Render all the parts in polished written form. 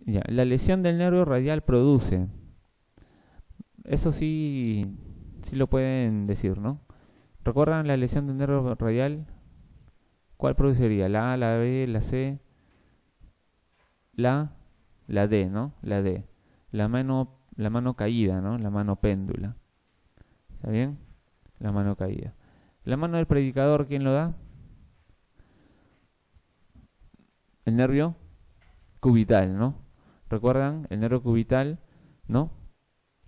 Ya, la lesión del nervio radial produce. Eso sí, sí lo pueden decir, ¿no? ¿Recuerdan la lesión del nervio radial? ¿Cuál produciría? ¿La A, la B, la C, la, la D, ¿no? La D. La mano caída, ¿no? La mano péndula. ¿Está bien? La mano caída. La mano del predicador, ¿quién lo da? El nervio cubital, ¿no? ¿Recuerdan? El nervio cubital, ¿no?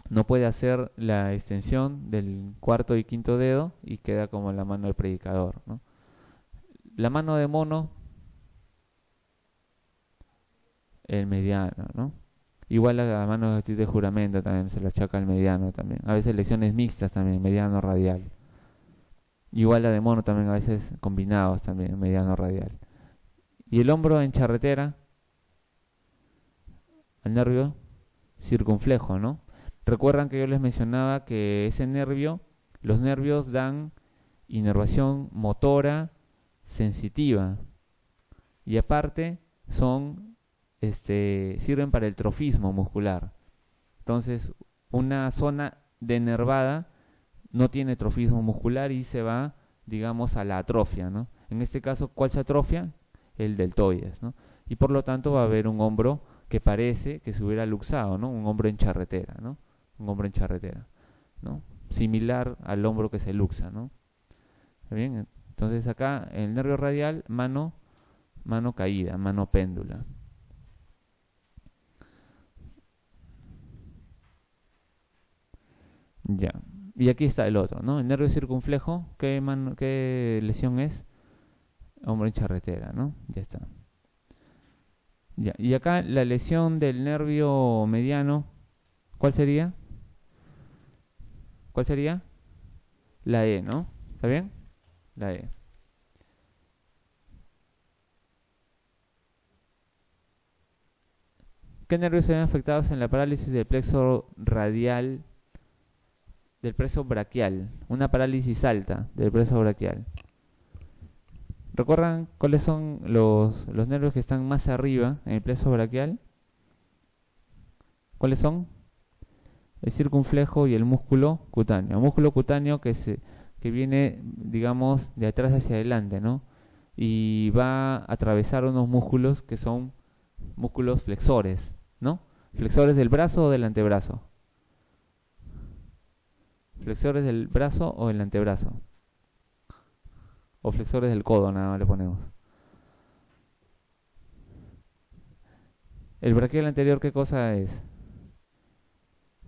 No puede hacer la extensión del cuarto y quinto dedo y queda como la mano del predicador, ¿no? La mano de mono, el mediano, ¿no? Igual a la mano de juramento también se lo achaca al mediano también. A veces lesiones mixtas también, mediano radial. Igual la de mono también a veces combinados también, mediano radial. Y el hombro en charretera, el nervio circunflejo, ¿no? Recuerdan que yo les mencionaba que ese nervio, los nervios dan inervación motora sensitiva y aparte sirven para el trofismo muscular. Entonces, una zona denervada no tiene trofismo muscular y se va, digamos, a la atrofia, ¿no? En este caso, ¿cuál se atrofia? El deltoides, ¿no? Y por lo tanto va a haber un hombro que parece que se hubiera luxado, ¿no? Un hombro en charretera, ¿no? Un hombro en charretera, ¿no? Similar al hombro que se luxa, ¿no? ¿Está bien? Entonces acá el nervio radial, mano caída, mano péndula. Ya. Y aquí está el otro, ¿no? El nervio circunflejo, ¿qué lesión es? Hombro en charretera, ¿no? Ya está. Ya. Y acá la lesión del nervio mediano, ¿cuál sería? ¿Cuál sería? La E, ¿no? ¿Está bien? La E. ¿Qué nervios se ven afectados en la parálisis del plexo radial, del plexo braquial? Una parálisis alta del plexo braquial. ¿Recuerdan cuáles son los nervios que están más arriba en el plexo braquial? ¿Cuáles son? El circunflejo y el músculo cutáneo. El músculo cutáneo que viene, digamos, de atrás hacia adelante, ¿no? Y va a atravesar unos músculos que son músculos flexores, ¿no? Flexores del brazo o del antebrazo. Flexores del brazo o del antebrazo. O flexores del codo, nada más le ponemos. El braquial anterior, ¿qué cosa es?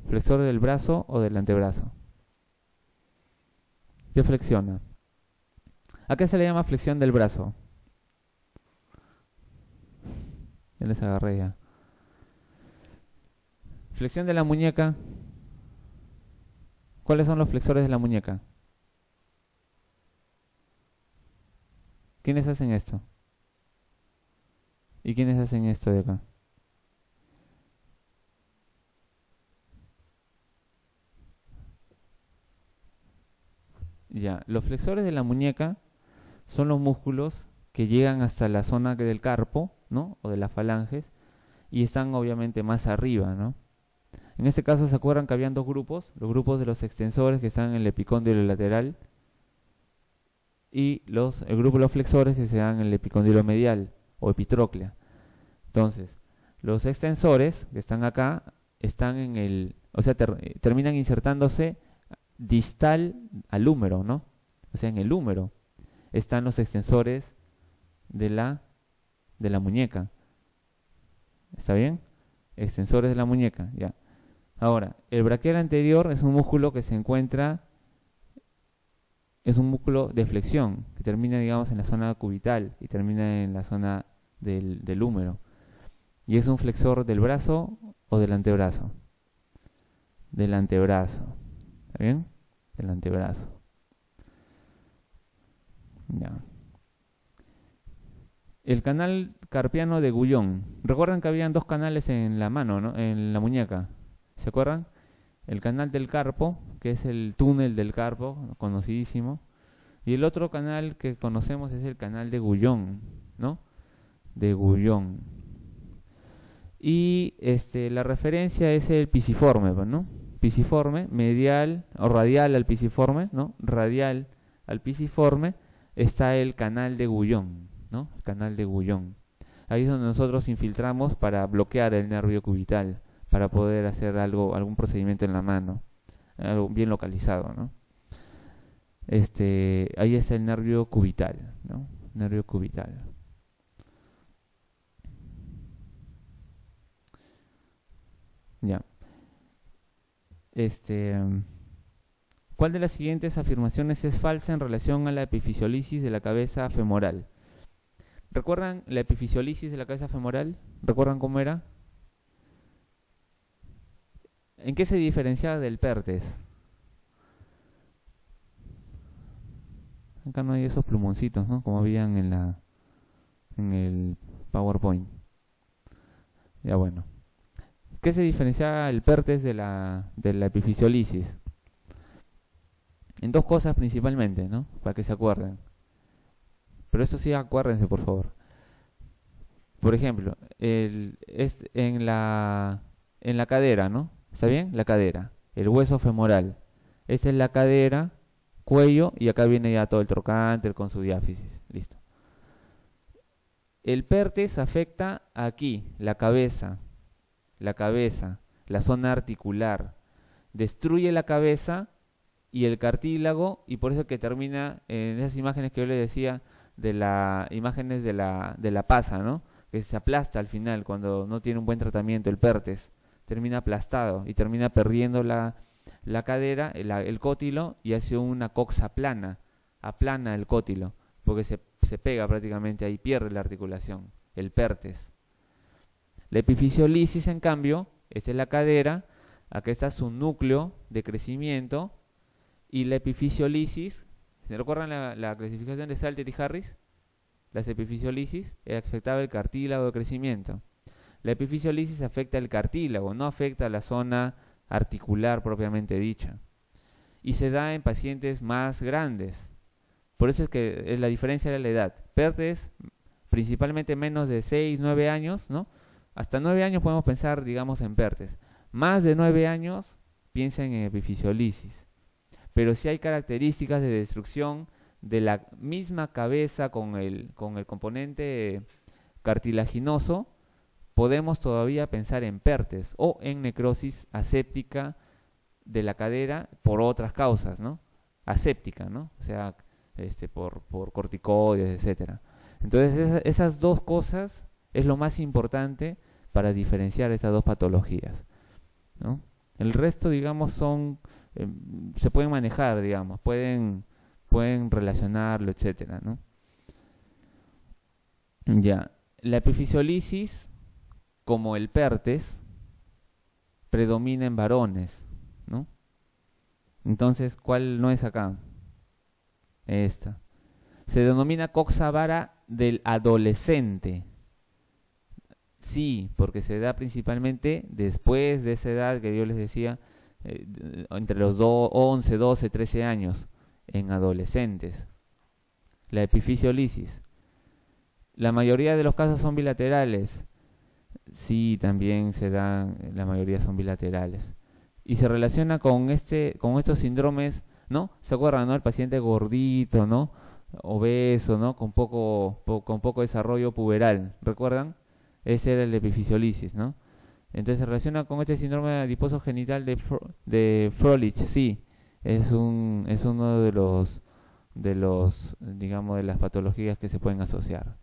¿Flexor del brazo o del antebrazo? ¿Qué flexiona? ¿A qué se le llama flexión del brazo? Ya les agarré ya. Flexión de la muñeca. ¿Cuáles son los flexores de la muñeca? ¿Quiénes hacen esto? ¿Y quiénes hacen esto de acá? Ya, los flexores de la muñeca son los músculos que llegan hasta la zona del carpo, ¿no? O de las falanges y están obviamente más arriba, ¿no? En este caso, ¿se acuerdan que habían dos grupos? Los grupos de los extensores que están en el epicóndilo lateral y el grupo de los flexores que se dan en el epicóndilo medial o epitróclea. Entonces, los extensores que están acá están terminan insertándose distal al húmero, ¿no? O sea, en el húmero están los extensores de la muñeca. ¿Está bien? Extensores de la muñeca, ya. Ahora, el braquial anterior es un músculo que se encuentra, es un músculo de flexión, que termina, digamos, en la zona cubital y termina en la zona del húmero. Y es un flexor del brazo o del antebrazo. Del antebrazo. ¿Está bien? Del antebrazo. Ya. El canal carpiano de Gullón. Recuerdan que habían dos canales en la mano, ¿no? En la muñeca. ¿Se acuerdan? El canal del carpo, que es el túnel del carpo, conocidísimo. Y el otro canal que conocemos es el canal de Gullón, ¿no? De Gullón. Y la referencia es el pisiforme, ¿no? Pisiforme, medial o radial al pisiforme, ¿no? Radial al pisiforme está el canal de Guyon, ¿no? El canal de Guyon. Ahí es donde nosotros infiltramos para bloquear el nervio cubital, para poder hacer algún procedimiento en la mano, algo bien localizado, ¿no? Ahí está el nervio cubital, ¿no? Nervio cubital. Ya. ¿Cuál de las siguientes afirmaciones es falsa en relación a la epifisiolisis de la cabeza femoral? ¿Recuerdan la epifisiolisis de la cabeza femoral? ¿Recuerdan cómo era? ¿En qué se diferenciaba del pertes? Acá no hay esos plumoncitos, ¿no? Como habían en el PowerPoint. Ya bueno. ¿Qué se diferenciaba el pertes de la epifisiolisis? En dos cosas principalmente, ¿no? Para que se acuerden. Pero eso sí, acuérdense, por favor. Por ejemplo, en la cadera, ¿no? ¿Está bien? La cadera. El hueso femoral. Esta es la cadera, cuello, y acá viene ya todo el trocánter con su diáfisis. Listo. El pertes afecta aquí, la cabeza, la zona articular. Destruye la cabeza y el cartílago, y por eso que termina en esas imágenes que yo les decía, de las imágenes de la pasa, ¿no? Que se aplasta al final cuando no tiene un buen tratamiento el pertes, termina aplastado y termina perdiendo la cadera, el cótilo, y hace una coxa plana, aplana el cótilo, porque se pega prácticamente ahí, pierde la articulación, el pertes. La epifisiolisis, en cambio, esta es la cadera, acá está su núcleo de crecimiento, y la epifisiolisis, ¿se recuerdan la clasificación de Salter y Harris? Las epifisiolisis afectaba el cartílago de crecimiento. La epifisiolisis afecta el cartílago, no afecta la zona articular propiamente dicha. Y se da en pacientes más grandes. Por eso es que la diferencia era la edad. Pertes, principalmente menos de 6, 9 años, ¿no? Hasta 9 años podemos pensar, digamos, en pertes. Más de 9 años, piensen en epifisiolisis. Pero si hay características de destrucción de la misma cabeza con el componente cartilaginoso, podemos todavía pensar en pertes o en necrosis aséptica de la cadera por otras causas, ¿no? Aséptica, ¿no? O sea, por corticoides, etcétera. Entonces, esas dos cosas es lo más importante para diferenciar estas dos patologías, ¿no? El resto, digamos, se pueden manejar, digamos, pueden relacionarlo, etcétera, ¿no? Ya, la epifisiolisis, como el pertes, predomina en varones, ¿no? Entonces, ¿cuál no es acá? Esta. Se denomina coxa vara del adolescente. Sí, porque se da principalmente después de esa edad que yo les decía, entre los 11, 12, 13 años, en adolescentes. La epifisiolisis. La mayoría de los casos son bilaterales. Sí, también se dan, la mayoría son bilaterales. Y se relaciona con estos síndromes, ¿no? ¿Se acuerdan, no? El paciente gordito, ¿no? Obeso, ¿no? Con poco desarrollo puberal. ¿Recuerdan? Ese era el epifisiolisis, ¿no? Entonces se relaciona con este síndrome adiposo genital de Froelich, sí. Es uno de los, digamos, de las patologías que se pueden asociar.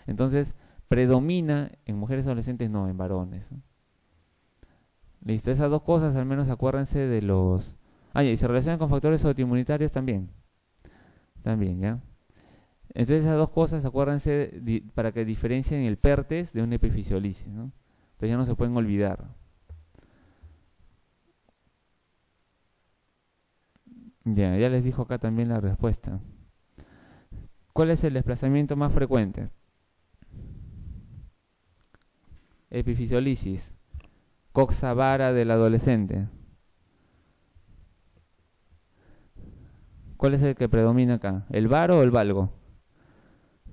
Entonces, predomina en mujeres adolescentes, no, en varones, ¿no? Listo, esas dos cosas al menos acuérdense de los... y se relacionan con factores autoinmunitarios también. También, ¿ya? Entonces esas dos cosas acuérdense para que diferencien el pertes de una epifisiolisis, ¿no? Entonces ya no se pueden olvidar. Ya les dijo acá también la respuesta. ¿Cuál es el desplazamiento más frecuente? Epifisiolisis. Coxa vara del adolescente. ¿Cuál es el que predomina acá? ¿El varo o el valgo?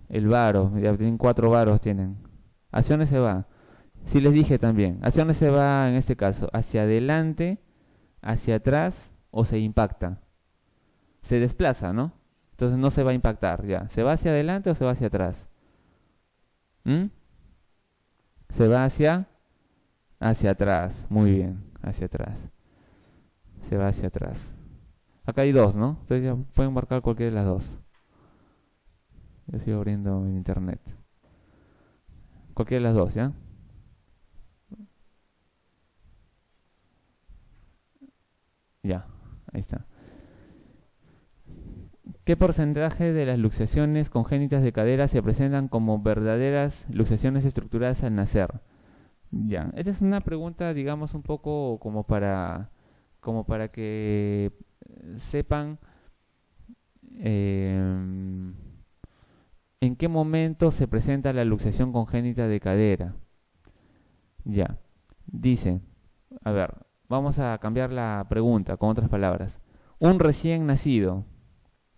El varo, ya tienen 4 varos tienen. ¿Hacia dónde se va? Sí les dije también, ¿hacia dónde se va en este caso? ¿Hacia adelante, hacia atrás o se impacta? Se desplaza, ¿no? Entonces no se va a impactar, ya. ¿Se va hacia adelante o se va hacia atrás? ¿Mm? Se va hacia atrás, muy bien, hacia atrás. Se va hacia atrás. Acá hay dos, ¿no? Entonces ya pueden marcar cualquiera de las dos. Yo sigo abriendo en internet. Cualquiera de las dos, ¿ya? Ya, ahí está. ¿Qué porcentaje de las luxaciones congénitas de cadera se presentan como verdaderas luxaciones estructuradas al nacer? Ya, esta es una pregunta, digamos, un poco como para que sepan em, en qué momento se presenta la luxación congénita de cadera. Ya, dice, a ver, vamos a cambiar la pregunta con otras palabras. Un recién nacido,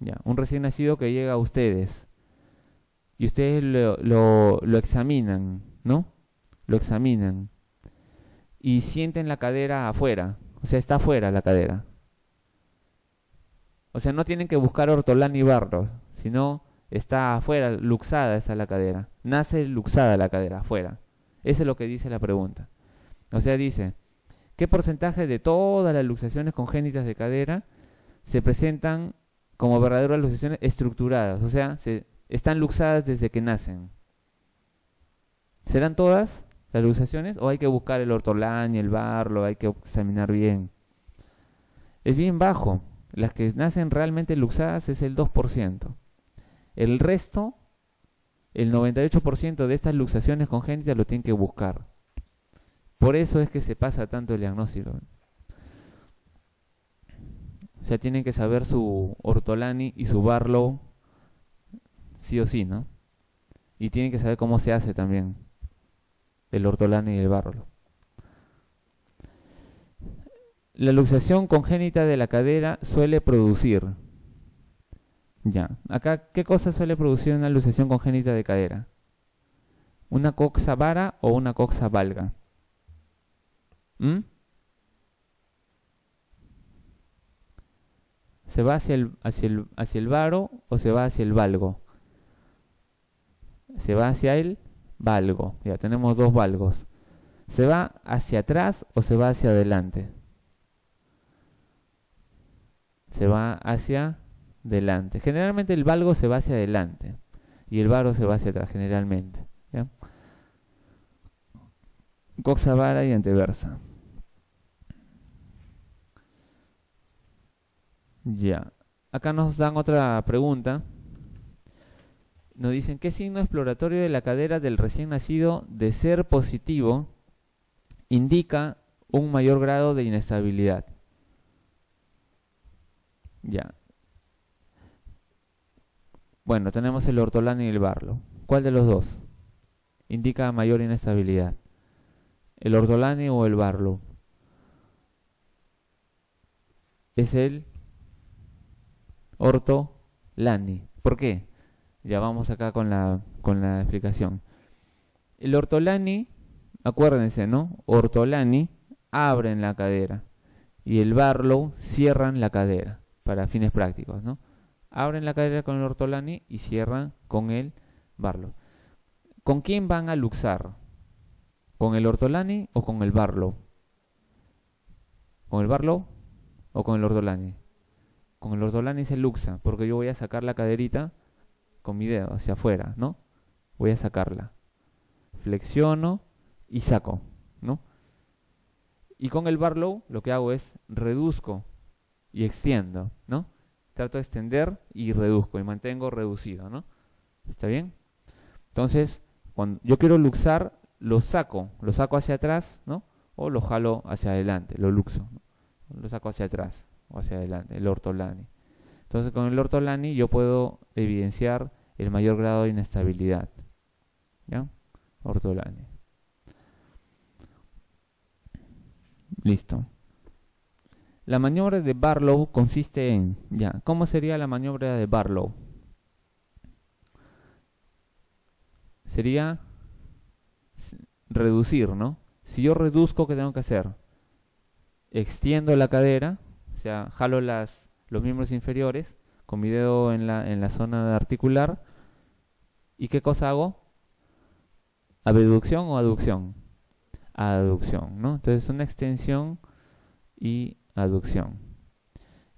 ya, un recién nacido que llega a ustedes y ustedes lo examinan, ¿no? Lo examinan y sienten la cadera afuera, o sea, está afuera la cadera. O sea, no tienen que buscar ortolán ni barro, sino está afuera, luxada está la cadera. Nace luxada la cadera, afuera. Eso es lo que dice la pregunta. O sea, dice, ¿qué porcentaje de todas las luxaciones congénitas de cadera se presentan como verdaderas luxaciones estructuradas? O sea, están luxadas desde que nacen. ¿Serán todas las luxaciones o hay que buscar el ortolán y el barlo, hay que examinar bien? Es bien bajo. Las que nacen realmente luxadas es el 2%. El resto, el 98% de estas luxaciones congénitas lo tienen que buscar. Por eso es que se pasa tanto el diagnóstico. O sea, tienen que saber su ortolani y su barlow sí o sí, ¿no? Y tienen que saber cómo se hace también el ortolani y el barlow. La luxación congénita de la cadera suele producir. Ya, acá, ¿qué cosa suele producir una luxación congénita de cadera? ¿Una coxa vara o una coxa valga? ¿Mm? ¿Se va hacia el varo o se va hacia el valgo? Se va hacia el valgo. Ya tenemos dos valgos. ¿Se va hacia atrás o se va hacia adelante? Se va hacia adelante. Generalmente el valgo se va hacia adelante y el varo se va hacia atrás, generalmente. ¿Ya? Coxa vara y anteversa. Ya. Acá nos dan otra pregunta. Nos dicen, ¿qué signo exploratorio de la cadera del recién nacido, de ser positivo, indica un mayor grado de inestabilidad? Ya. Bueno, tenemos el ortolán y el barlo. ¿Cuál de los dos indica mayor inestabilidad? ¿El ortolani o el barlo? Es el ortolani. ¿Por qué? Ya vamos acá con la explicación. El ortolani, acuérdense, ¿no? Ortolani abren la cadera y el barlow cierran la cadera para fines prácticos, ¿no? Abren la cadera con el ortolani y cierran con el barlow. ¿Con quién van a luxar? ¿Con el ortolani o con el barlow? ¿Con el barlow o con el ortolani? Con el ortolani se luxa porque yo voy a sacar la caderita con mi dedo hacia afuera, ¿no? Voy a sacarla. Flexiono y saco, ¿no? Y con el barlow lo que hago es reduzco y extiendo, ¿no? Trato de extender y reduzco y mantengo reducido, ¿no? ¿Está bien? Entonces, cuando yo quiero luxar, lo saco hacia atrás, ¿no? O lo jalo hacia adelante, lo luxo, ¿no? Lo saco hacia atrás o hacia adelante, el ortolani. Entonces, con el ortolani yo puedo evidenciar el mayor grado de inestabilidad. ¿Ya? Ortolani. Listo. La maniobra de Barlow consiste en, ya, ¿cómo sería la maniobra de Barlow? Sería, reducir, ¿no? Si yo reduzco, ¿qué tengo que hacer? Extiendo la cadera, o sea, jalo los miembros inferiores con mi dedo en la zona articular. ¿Y qué cosa hago? ¿Abducción o aducción? Aducción, ¿no? Entonces una extensión y aducción.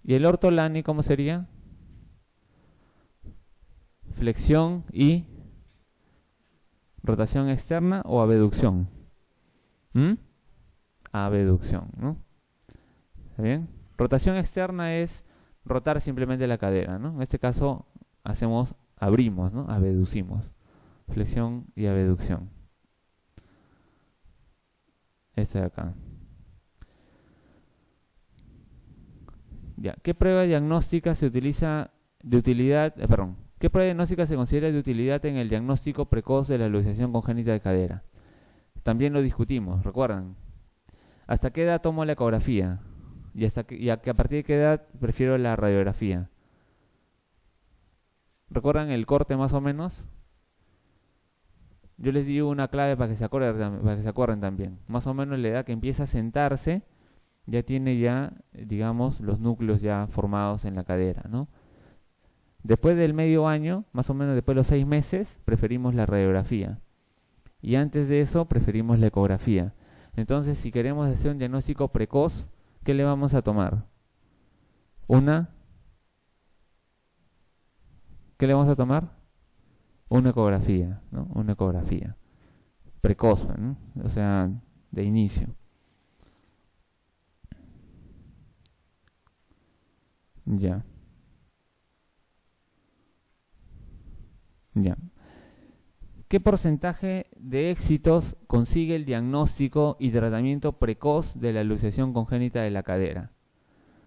¿Y el ortolani cómo sería? Flexión y rotación externa o abducción. Abducción, ¿no? ¿Está bien? Rotación externa es rotar simplemente la cadera, ¿no? En este caso abrimos, ¿no? Abducimos. Flexión y abducción. Este de acá. Ya. ¿Qué prueba diagnóstica se utiliza de utilidad, ¿qué prueba diagnóstica se considera de utilidad en el diagnóstico precoz de la luxación congénita de cadera? También lo discutimos, ¿recuerdan? ¿Hasta qué edad tomo la ecografía? Y a partir de qué edad prefiero la radiografía. ¿Recuerdan el corte más o menos? Yo les di una clave para que se acuerden también. Más o menos la edad que empieza a sentarse, ya tiene digamos, los núcleos ya formados en la cadera, ¿no? Después del medio año, más o menos después de los 6 meses, preferimos la radiografía. Y antes de eso, preferimos la ecografía. Entonces, si queremos hacer un diagnóstico precoz, ¿qué le vamos a tomar? ¿Qué le vamos a tomar? Una ecografía, ¿no? Una ecografía. Precoz, ¿no? O sea, de inicio. Ya. Ya. ¿Qué porcentaje de éxitos consigue el diagnóstico y tratamiento precoz de la luxación congénita de la cadera?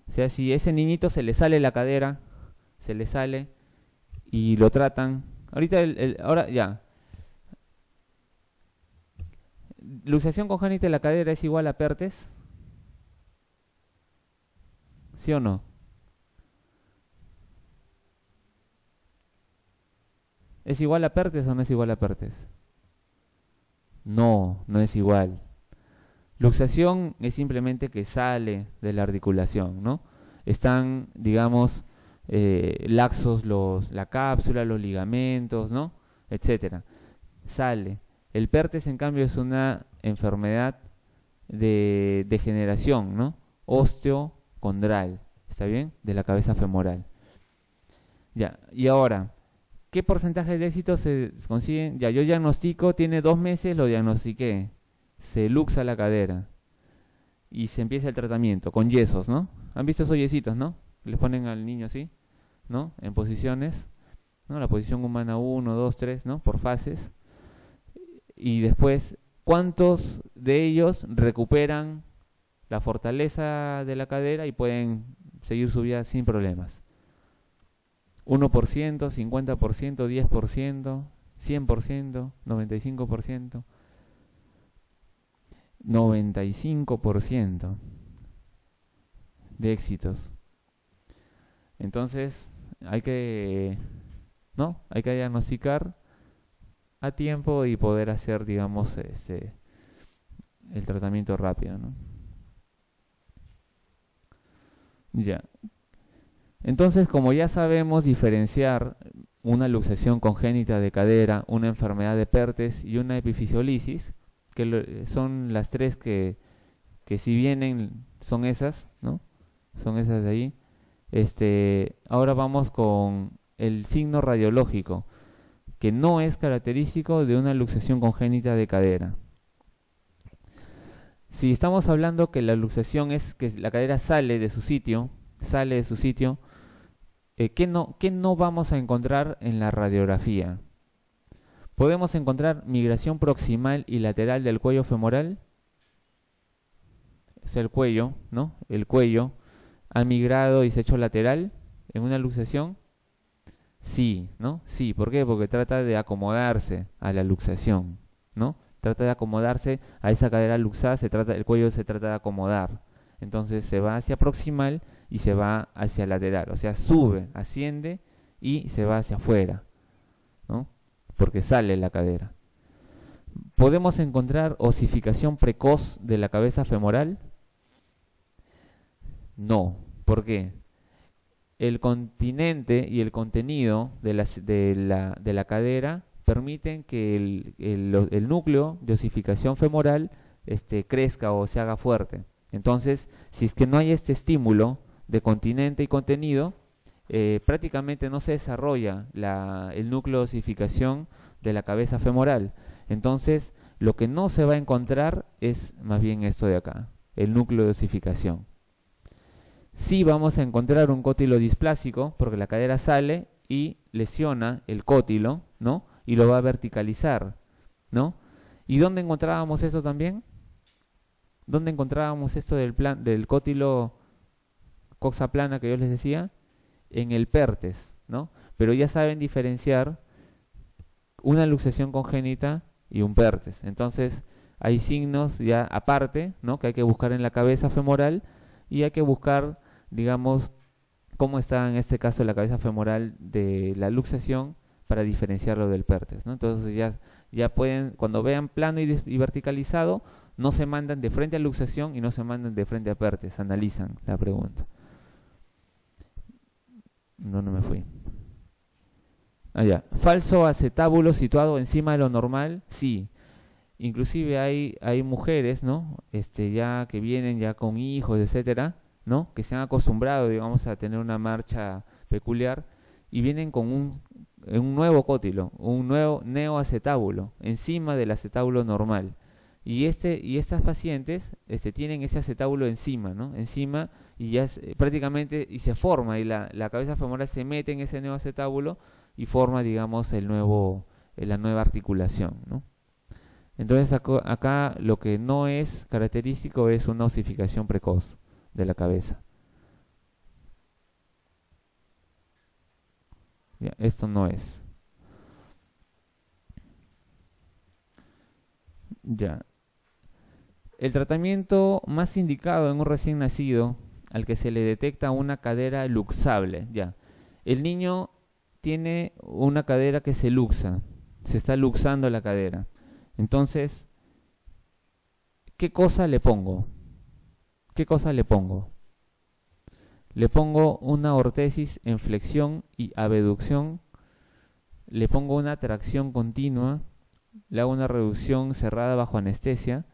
O sea, si ese niñito se le sale la cadera, se le sale y lo tratan. Ahora ya. ¿Luxación congénita de la cadera es igual a PERTES? ¿Sí o no? ¿Es igual a PERTES o no es igual a PERTES? No, no es igual. Luxación es simplemente que sale de la articulación, ¿no? Están, digamos, laxos la cápsula, los ligamentos, ¿no? Etcétera. Sale. El PERTES, en cambio, es una enfermedad de degeneración, ¿no? Osteocondral, ¿está bien? De la cabeza femoral. Ya, y ahora, ¿qué porcentaje de éxito se consiguen? Ya, yo diagnostico, tiene 2 meses, lo diagnostiqué. Se luxa la cadera y se empieza el tratamiento con yesos, ¿no? ¿Han visto esos yesitos, no? Les ponen al niño así, ¿no? En posiciones, ¿no? La posición humana 1, 2, 3, ¿no? Por fases. Y después, ¿cuántos de ellos recuperan la fortaleza de la cadera y pueden seguir su vida sin problemas? 1%, 50%, 10%, 100%, 95%. 95% de éxitos. Entonces, hay que diagnosticar a tiempo y poder hacer, digamos, el tratamiento rápido, ¿no? Ya. Entonces, como ya sabemos diferenciar una luxación congénita de cadera, una enfermedad de PERTES y una epifisiolisis, que son las tres que si vienen son esas, ¿no? Son esas de ahí. Ahora vamos con el signo radiológico, que no es característico de una luxación congénita de cadera. Si estamos hablando que la luxación es que la cadera sale de su sitio, ¿qué no vamos a encontrar en la radiografía? ¿Podemos encontrar migración proximal y lateral del cuello femoral? Es el cuello, ¿no? El cuello ha migrado y se ha hecho lateral en una luxación. Sí, ¿no? Sí, ¿por qué? Porque trata de acomodarse a la luxación, ¿no? Trata de acomodarse a esa cadera luxada, el cuello se trata de acomodar. Entonces se va hacia proximal y se va hacia lateral, o sea, sube, asciende y se va hacia afuera, ¿no? Porque sale la cadera. ¿Podemos encontrar osificación precoz de la cabeza femoral? No. ¿Por qué? El continente y el contenido de la cadera permiten que el núcleo de osificación femoral crezca o se haga fuerte. Entonces, si es que no hay este estímulo de continente y contenido, prácticamente no se desarrolla el núcleo de osificación de la cabeza femoral. Entonces, lo que no se va a encontrar es más bien esto de acá, el núcleo de osificación. Sí vamos a encontrar un cótilo displásico, porque la cadera sale y lesiona el cótilo, ¿no? Y lo va a verticalizar, ¿no? ¿Y dónde encontrábamos esto también? ¿Dónde encontrábamos esto del cótilo coxa plana que yo les decía? En el pertes, ¿no? Pero ya saben diferenciar una luxación congénita y un pertes. Entonces, hay signos ya aparte, ¿no? Que hay que buscar en la cabeza femoral y hay que buscar, digamos, cómo está en este caso la cabeza femoral de la luxación para diferenciarlo del pertes, ¿no? Entonces ya pueden, cuando vean plano y verticalizado, no se mandan de frente a luxación y no se mandan de frente a pertes, analizan la pregunta. No me fui. Allá. ¿Falso acetábulo situado encima de lo normal? Sí. Inclusive hay mujeres, ¿no? Ya que vienen ya con hijos, etcétera, ¿no? Que se han acostumbrado, digamos, a tener una marcha peculiar y vienen con un nuevo cótilo, un nuevo neoacetábulo encima del acetábulo normal. Y estas pacientes tienen ese acetábulo encima, ¿no? Encima y ya prácticamente y se forma y la cabeza femoral se mete en ese neoacetábulo y forma, digamos, la nueva articulación, ¿no? Entonces acá lo que no es característico es una osificación precoz de la cabeza. Ya, esto no es. Ya. El tratamiento más indicado en un recién nacido al que se le detecta una cadera luxable. Ya. El niño tiene una cadera que se luxa, se está luxando la cadera. Entonces, ¿qué cosa le pongo? ¿Qué cosa le pongo? Le pongo una ortesis en flexión y abducción, le pongo una tracción continua, le hago una reducción cerrada bajo anestesia,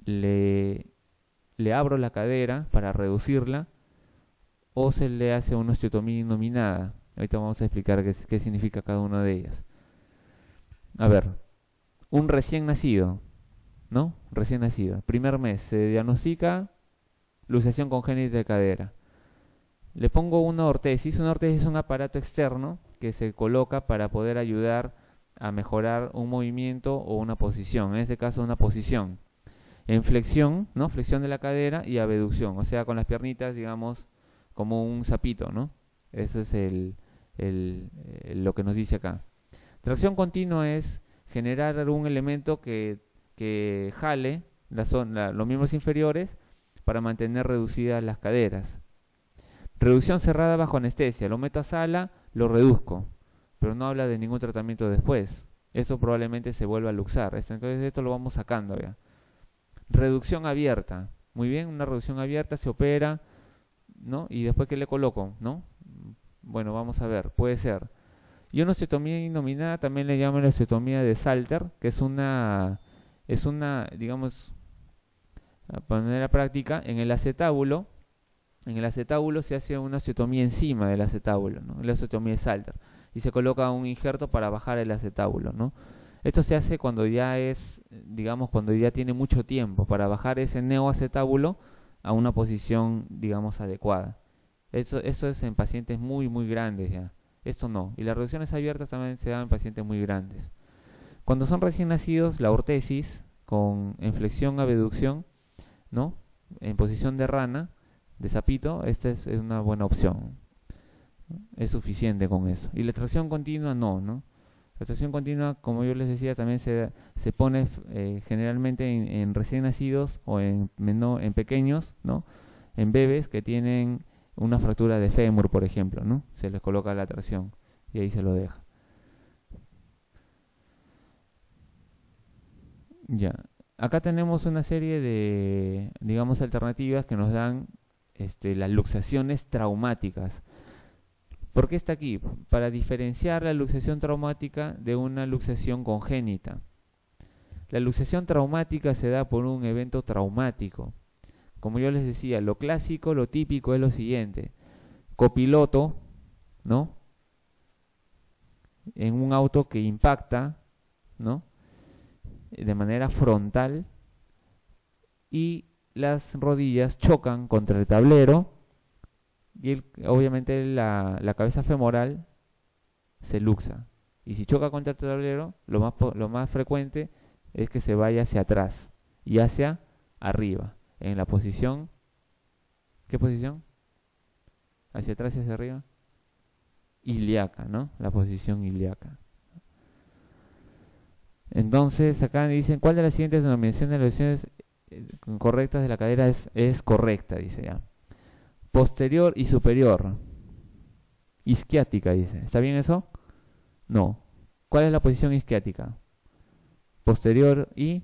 le abro la cadera para reducirla o se le hace una osteotomía innominada. Ahorita vamos a explicar qué significa cada una de ellas. A ver, un recién nacido, ¿no? Recién nacido. Primer mes, se diagnostica luxación congénita de cadera. Le pongo una ortesis. Una ortesis es un aparato externo que se coloca para poder ayudar a mejorar un movimiento o una posición. En este caso, una posición. En flexión, ¿no? Flexión de la cadera y abducción. O sea, con las piernitas, digamos, como un sapito, ¿no? Eso es lo que nos dice acá. Tracción continua es generar algún elemento que jale los miembros inferiores para mantener reducidas las caderas. Reducción cerrada bajo anestesia. Lo meto a sala, lo reduzco, pero no habla de ningún tratamiento después. Eso probablemente se vuelva a luxar. Entonces esto lo vamos sacando ya. Reducción abierta. Muy bien, una reducción abierta se opera, ¿no? Y después, ¿qué le coloco? ¿No? Bueno, vamos a ver. Puede ser. Y una osteotomía innominada también le llaman la osteotomía de Salter, que es una, digamos, de manera práctica, en el acetábulo se hace una osteotomía encima del acetábulo, ¿no? La osteotomía de Salter. Y se coloca un injerto para bajar el acetábulo, ¿no? Esto se hace cuando ya digamos, cuando ya tiene mucho tiempo, para bajar ese neoacetábulo a una posición, digamos, adecuada. Eso es en pacientes muy, muy grandes ya. Esto no. Y las reducciones abiertas también se dan en pacientes muy grandes. Cuando son recién nacidos, la ortesis en flexión abducción, ¿no? En posición de rana, de sapito, esta es una buena opción. Es suficiente con eso. Y la tracción continua no, ¿no? La tracción continua, como yo les decía, también se pone generalmente en recién nacidos o en pequeños, ¿no? En bebés que tienen una fractura de fémur, por ejemplo, ¿no? Se les coloca la tracción y ahí se lo deja. Ya. Acá tenemos una serie de, digamos, alternativas que nos dan las luxaciones traumáticas. ¿Por qué está aquí? Para diferenciar la luxación traumática de una luxación congénita. La luxación traumática se da por un evento traumático. Como yo les decía, lo clásico, lo típico es lo siguiente. Copiloto, ¿no? En un auto que impacta, ¿no? De manera frontal y las rodillas chocan contra el tablero y obviamente la cabeza femoral se luxa. Y si choca contra el tablero, lo más frecuente es que se vaya hacia atrás y hacia arriba, en la posición, ¿qué posición? Hacia atrás y hacia arriba. Ilíaca, ¿no? La posición ilíaca. Entonces, acá dicen, ¿cuál de las siguientes denominaciones de lesiones correctas de la cadera es correcta? Dice ya. Posterior y superior. Isquiática, dice. ¿Está bien eso? No. ¿Cuál es la posición isquiática? Posterior y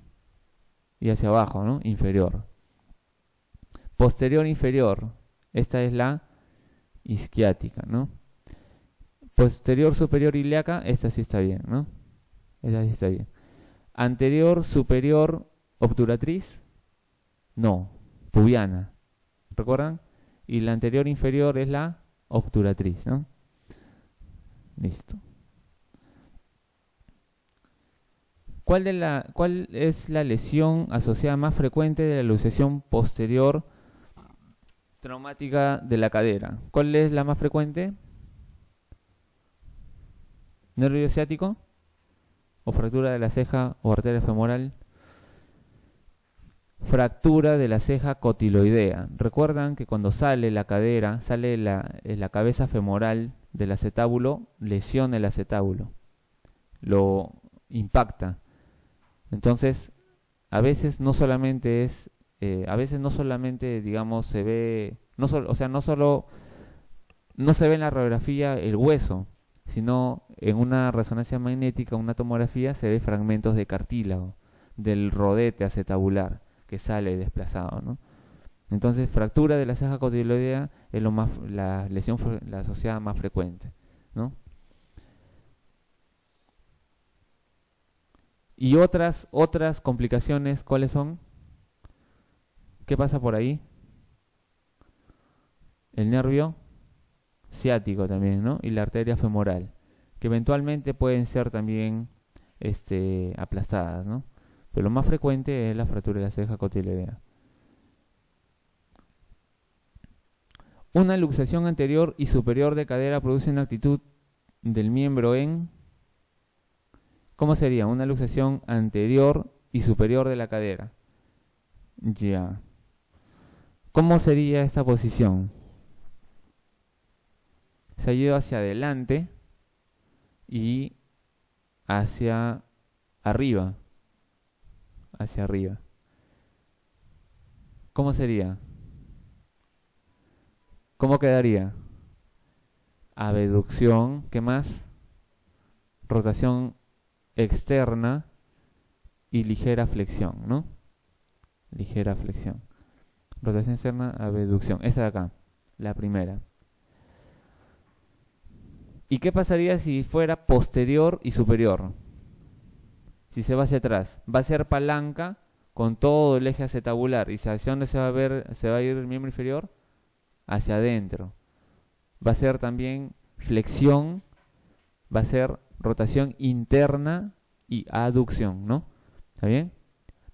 hacia abajo, ¿no? Inferior. Posterior, inferior. Esta es la isquiática, ¿no? Posterior, superior, ilíaca. Esta sí está bien, ¿no? Esta sí está bien. Anterior, superior, obturatriz. No. Pubiana. ¿Recuerdan? Y la anterior inferior es la obturatriz, ¿no? Listo. ¿Cuál es la lesión asociada más frecuente de la luxación posterior traumática de la cadera? ¿Cuál es la más frecuente? ¿Nervio ciático? ¿O fractura de la ceja o arteria femoral? Fractura de la ceja cotiloidea. Recuerdan que cuando sale la cadera, sale la cabeza femoral del acetábulo, lesiona el acetábulo, lo impacta. Entonces, a veces no solamente digamos, se ve, no solo no se ve en la radiografía el hueso, sino en una resonancia magnética, una tomografía, se ve fragmentos de cartílago, del rodete acetabular que sale desplazado, ¿no? Entonces, fractura de la ceja cotiloidea es la lesión la asociada más frecuente, ¿no? Y otras complicaciones, ¿cuáles son? ¿Qué pasa por ahí? El nervio ciático también, ¿no? Y la arteria femoral, que eventualmente pueden ser también aplastadas, ¿no? Pero lo más frecuente es la fractura de la ceja cotiloidea. Una luxación anterior y superior de cadera produce una actitud del miembro en... ¿Cómo sería? Una luxación anterior y superior de la cadera. Ya. ¿Cómo sería esta posición? Se ha ido hacia adelante y hacia arriba. Hacia arriba. ¿Cómo sería? ¿Cómo quedaría? Abducción, ¿qué más? Rotación externa y ligera flexión, ¿no? Ligera flexión. Rotación externa, abducción. Esta de acá, la primera. ¿Y qué pasaría si fuera posterior y superior? Si se va hacia atrás, va a ser palanca con todo el eje acetabular. ¿Y hacia dónde se va a ir el miembro inferior? Hacia adentro. Va a ser también flexión, va a ser rotación interna y aducción, ¿no? ¿Está bien?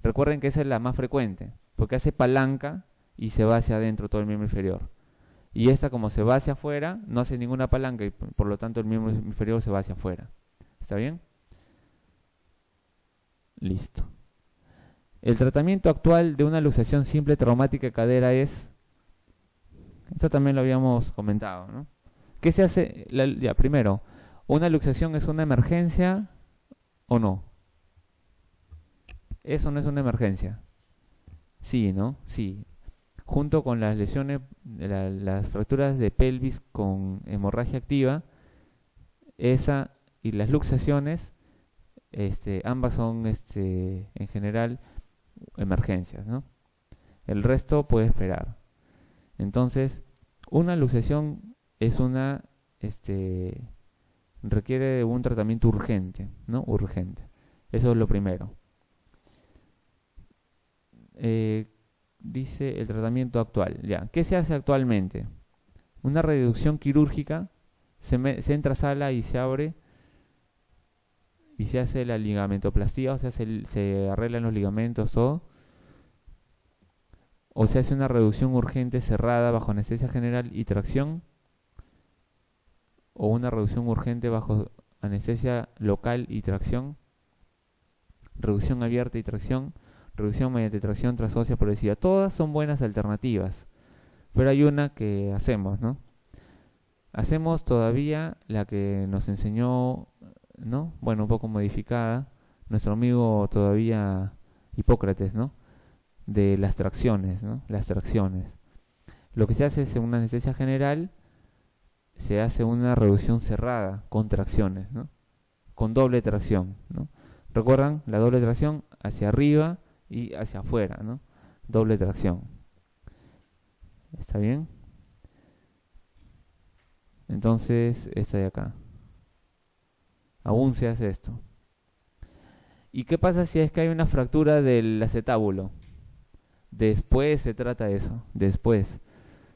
Recuerden que esa es la más frecuente, porque hace palanca y se va hacia adentro todo el miembro inferior. Y esta, como se va hacia afuera, no hace ninguna palanca y por lo tanto el miembro inferior se va hacia afuera. ¿Está bien? Listo. El tratamiento actual de una luxación simple traumática de cadera es... Esto también lo habíamos comentado, ¿no? ¿Qué se hace? Primero, ¿una luxación es una emergencia o no? ¿Eso no es una emergencia? Sí, ¿no? Sí. Junto con las lesiones, las fracturas de pelvis con hemorragia activa, esa y las luxaciones ambas son en general emergencias, ¿no? El resto puede esperar. Entonces, una luxación es requiere de un tratamiento urgente, ¿no? Urgente. Eso es lo primero. Dice el tratamiento actual. Ya, ¿qué se hace actualmente? Una reducción quirúrgica, se entra a sala y se abre y se hace la ligamentoplastía, o sea, se arreglan los ligamentos, todo. O se hace una reducción urgente cerrada bajo anestesia general y tracción, o una reducción urgente bajo anestesia local y tracción, reducción abierta y tracción, reducción mediante tracción transósea progresiva. Todas son buenas alternativas, pero hay una que hacemos, ¿no? Hacemos todavía la que nos enseñó, ¿no? Bueno, un poco modificada, nuestro amigo todavía Hipócrates, ¿no? De las tracciones, ¿no? Las tracciones. Lo que se hace es en una anestesia general, se hace una reducción cerrada con tracciones, ¿no? Con doble tracción, ¿no? ¿Recuerdan? La doble tracción hacia arriba y hacia afuera, ¿no? Doble tracción. ¿Está bien? Entonces, esta de acá. Aún se hace esto. ¿Y qué pasa si es que hay una fractura del acetábulo? Después se trata eso, después.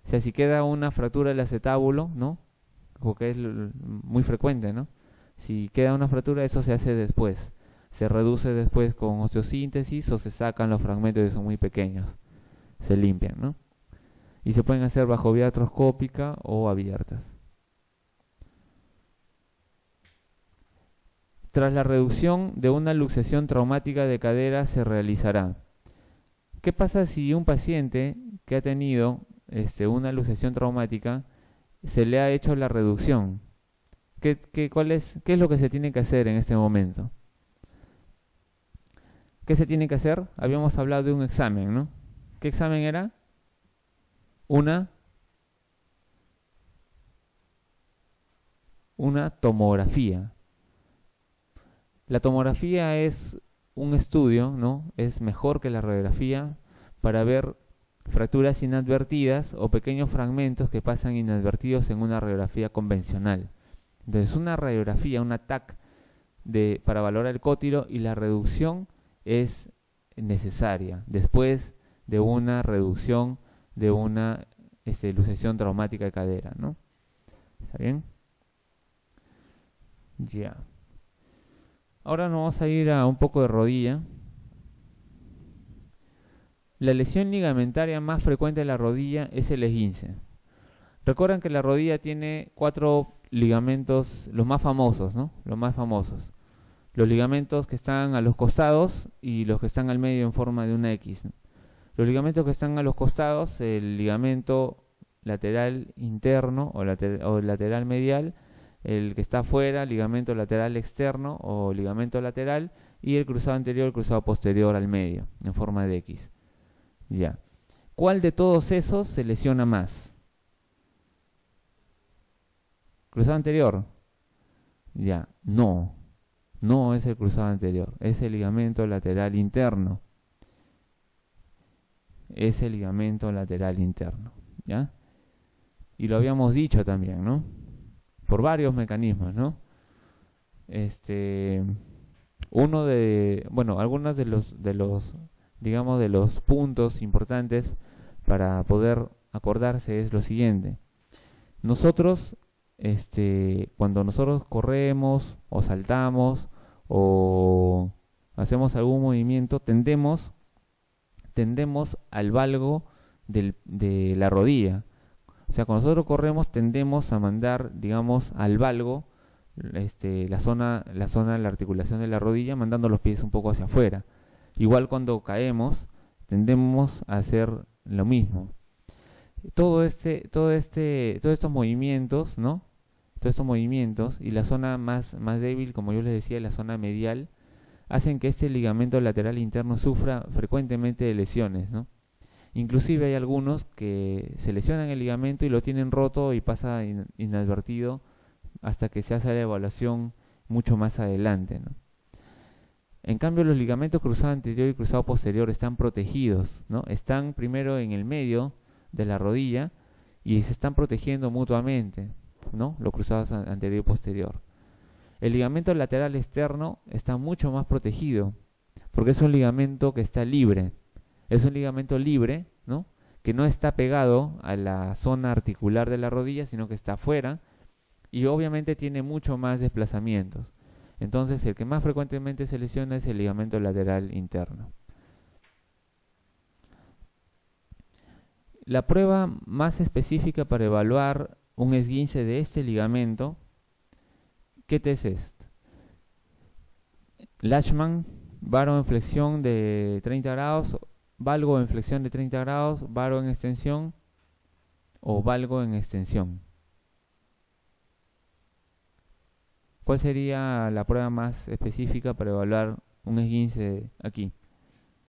O sea, si queda una fractura del acetábulo, ¿no? Porque es muy frecuente, ¿no? Si queda una fractura, eso se hace después. Se reduce después con osteosíntesis o se sacan los fragmentos que son muy pequeños. Se limpian, ¿no? Y se pueden hacer bajo vía artroscópica o abiertas. Tras la reducción de una luxación traumática de cadera se realizará. ¿Qué pasa si un paciente que ha tenido una luxación traumática se le ha hecho la reducción? ¿Qué es lo que se tiene que hacer en este momento? ¿Qué se tiene que hacer? Habíamos hablado de un examen, ¿no? ¿Qué examen era? Una tomografía. La tomografía es un estudio, ¿no? Es mejor que la radiografía para ver fracturas inadvertidas o pequeños fragmentos que pasan inadvertidos en una radiografía convencional. Entonces, una radiografía, un TAC para valorar el cótilo y la reducción es necesaria después de una reducción de una luxación traumática de cadera, ¿no? ¿Está bien? Ya. Ahora nos vamos a ir a un poco de rodilla. La lesión ligamentaria más frecuente de la rodilla es el esguince. Recuerdan que la rodilla tiene 4 ligamentos, los más famosos, ¿no? Los más famosos. Los ligamentos que están a los costados y los que están al medio en forma de una X, ¿no? Los ligamentos que están a los costados, el ligamento lateral interno o lateral medial, el que está afuera, ligamento lateral externo o ligamento lateral, y el cruzado anterior, el cruzado posterior al medio, en forma de X. Ya. ¿Cuál de todos esos se lesiona más? ¿Cruzado anterior? Ya, no. No es el cruzado anterior, es el ligamento lateral interno. Es el ligamento lateral interno, ¿ya? Y lo habíamos dicho también, ¿no? Por varios mecanismos, ¿no? Algunos de los puntos importantes para poder acordarse es lo siguiente. Nosotros, cuando nosotros corremos o saltamos o hacemos algún movimiento, tendemos al valgo de la rodilla. O sea, cuando nosotros corremos tendemos a mandar, digamos, al valgo la zona de la articulación de la rodilla, mandando los pies un poco hacia afuera. Igual cuando caemos tendemos a hacer lo mismo. Todos estos movimientos, ¿no? Todos estos movimientos y la zona más débil, como yo les decía, la zona medial, hacen que este ligamento lateral interno sufra frecuentemente de lesiones, ¿no? Inclusive hay algunos que se lesionan el ligamento y lo tienen roto y pasa inadvertido hasta que se hace la evaluación mucho más adelante, ¿no? En cambio, los ligamentos cruzado anterior y cruzado posterior están protegidos, ¿no? Están primero en el medio de la rodilla y se están protegiendo mutuamente, ¿no? Los cruzados anterior y posterior. El ligamento lateral externo está mucho más protegido, porque es un ligamento que está libre. Es un ligamento libre, ¿no? Que no está pegado a la zona articular de la rodilla, sino que está afuera y obviamente tiene mucho más desplazamientos. Entonces, el que más frecuentemente se lesiona es el ligamento lateral interno. La prueba más específica para evaluar un esguince de este ligamento, ¿qué test es? Lachman, varo en flexión de 30 grados, valgo en flexión de 30 grados, varo en extensión o valgo en extensión. ¿Cuál sería la prueba más específica para evaluar un esguince aquí?